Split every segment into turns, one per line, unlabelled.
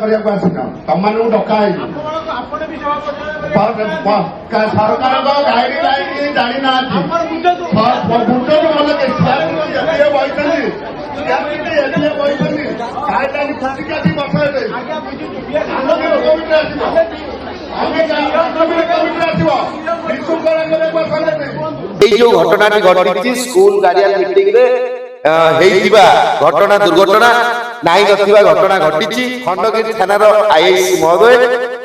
करने को आसिना तुम मान डका सरकार गाइडलाइन जानी ना गाइडलाइन खुशी
जो घटना घटी स्कूल गार्डियन मीटिंग रे घटना दुर्घटना नाई नथिबा घटना घटी खंडगिरी थानार आईआईसी महोदय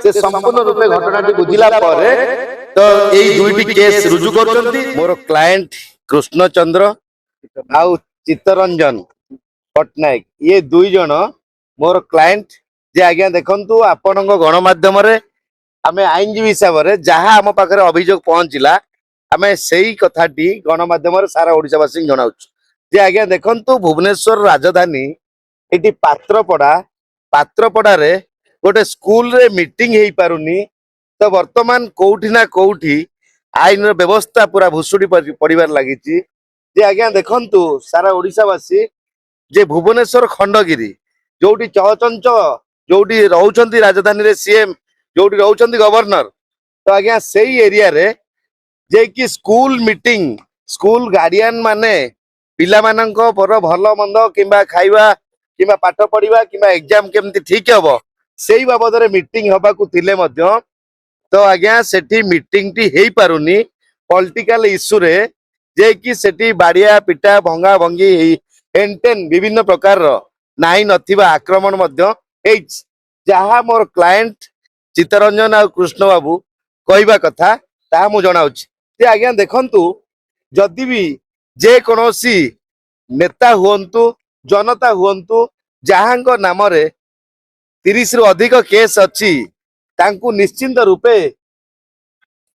से संपूर्ण रूपे घटना बुझिला परे तो एई दुईटी केस रुजु करछंती। मोर क्लाएंट कृष्ण चंद्र आउ चित्तरंजन पटनायक ये दुई जन मोर क्लाएंट जे आज्ञा देखंतु आपन गणमाध्यम रे आमे आईनजीवी हिसाब रे जहा आम पाखरे अभियोग पहुंचला आमे सेही कथाटी गणमाध्यम रे सारा ओडिसावासी जणाउछु जे आज्ञा देखंतु भुवनेश्वर राजधानी एटी पात्रपड़ा रे गोटे स्कूल रे मीटिंग हेई पारुनी तो वर्तमान कोउठी ना कोउठी आईन व्यवस्था पूरा भुसुड़ी पड़िबार लागिची। जे आज्ञा देखंतु सारा ओडिसावासी जे भुवनेश्वर खंडगिरी जोटी चहचंच जोटी रहउछंती राजधानी रे सीएम जोटी रहउछंती गवर्नर तो आज्ञा सेही एरिया रे जे कि स्कूल मीटिंग स्कूल गार्डियन माने पिला मानंको पर भलो मंद किंबा खाइबा किंबा पाठ पढ़िबा किंबा एग्जाम केमती ठीक हबो सेही बाबद रे मीटिंग हबा को थिले मध्य तो आज्ञा सेठी मीटिंग टी हेई पारुनी पॉलिटिकल इश्यू रे जे कि सेठी बाड़िया पिटा भंगा भंगी एंटेन विभिन्न प्रकार रो नाही नथिबा आक्रमण मध्य हेई जहा मोर क्लाएंट चित्तरंजन आ कृष्ण बाबू कहवा कथा ता मु जणाउछि जे आज्ञा देखंतु जदि भी जे कोनोसी नेता हुअंतु जनता हुअंतु जहांको नाम रे 30 रु अधिक केस अछि तांकु निश्चिंत रूपे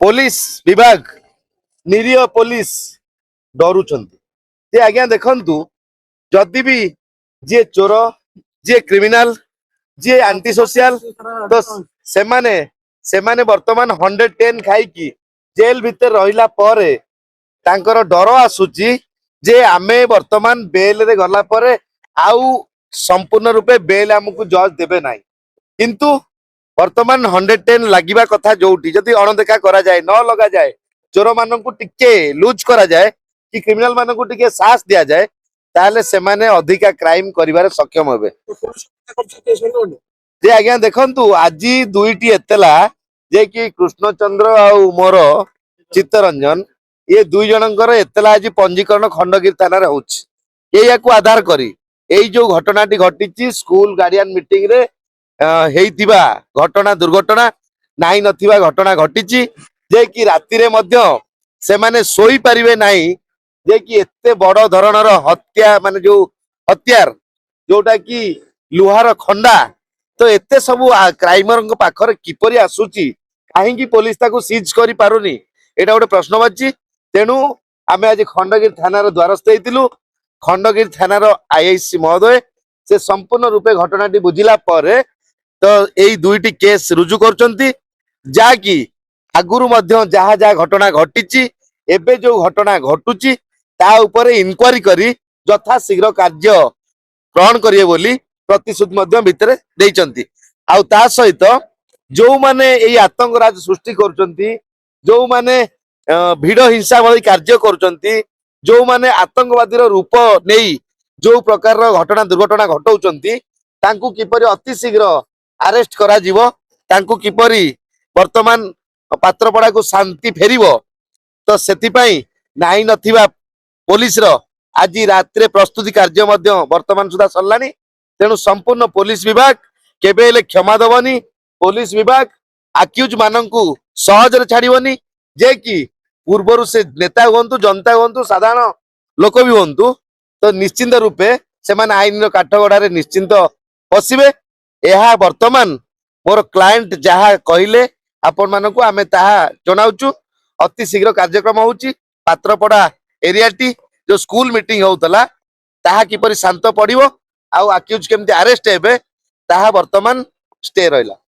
पुलिस विभाग निरीह पुलिस डरुछंती जे आज्ञा देखंतु जदि भी जे चोर जे क्रिमिनल जे एंटी सोशल तो सेमाने वर्तमान 110 खाई की जेल भीतर रहिला परे तांकर डर आसुची जे आमे वर्तमान बेल रे गला परे आउ संपूर्ण रूपे बेल हमकु जज देबे नाही किंतु वर्तमान 110 लागिबा कथा जोटी जदि अणदेखा करा जाए न लगा जाए चोर माननकु टिके लूज करा जाए कि क्रिमिनल माननकु टिके साहस दिया जाए ताले सेमाने अधिका क्राइम करिवारे सक्षम हेबे। जे आज्ञा देखंतु आजी दुईटी एतला जे कि कृष्णचंद्र आ मोर चित्तरंजन ये दुई जनकर एतला आज पंजीकरण खंडगिरी थाना रे होछि एया को आधार करी एई जो घटनाटी घटिची स्कूल गार्डियन मीटिंग रे हेइतिबा घटना दुर्घटना नाही नथिबा घटना घटिची जे कि राति रे मध्य से माने सोई परिबे नाही जे कि एते बड़ धरणर हत्या माने जो हत्यार जोटा कि लुहार खंडा तो एते सब क्राइमर पाखरे किपरि आसुची काहे कि पुलिस ताको सीज करि पारुनी एटा गोटे प्रश्नबाची तेणु आमे आज खंडगिरी थानार द्वारस्थ हेतिलु खंडगिरी थानार आईआईसी महोदय से संपूर्ण रूपे घटनाटी बुझिला परे तो एई दुईटी केस रुजु करचंती जा कि आगुरु मध्य जहा जहा घटना घटिची एबे जो घटना घटुची ता उपरे इनक्वारी करी यथा शीघ्र कार्य ग्रहण करिए बोली प्रतिश्रुति मध्य भितरे देइचंती आउ ता सहित जो माने एई आतंक राज सृष्टि करचंती जो माने भिड़ हिंसा भली कार्य करुचंती जो माने आतंकवादी रूप नहीं जो प्रकार घटना दुर्घटना घटौचंती तांकु किपरि अति शीघ्र अरेस्ट करा जिवो तांकु किपरि वर्तमान पात्रपड़ा को शांति फेरिबो तो सेति पई नाही नथिबा पुलिस रो आज रात्रे प्रस्तुति कार्य मध्य वर्तमान सुधा सरलानी तेणु संपूर्ण पुलिस विभाग केबे हेले क्षमा दबनी पुलिस विभाग आक्यूज मानंकु सहज रे छाड़िबनी जे कि पूर्वर से नेता हुंतु जनता हुंतु साधारण लोक भी हुंतु तो निश्चिंत रूपे से माने आईन काठगढ़ निश्चिंत पशिबे यह वर्तमान मोर क्लाएंट जहा कहले आपण मानकु आमे ताहा जनाउचु अति शीघ्र कार्यक्रम होउची पात्रपड़ा एरिया टी जो स्कूल मीटिंग होउतला ताहा किपरि शांत पड़िबो आउ आक्यूज केमति अरेस्ट हेबे ताहा वर्तमान स्टे रहिला।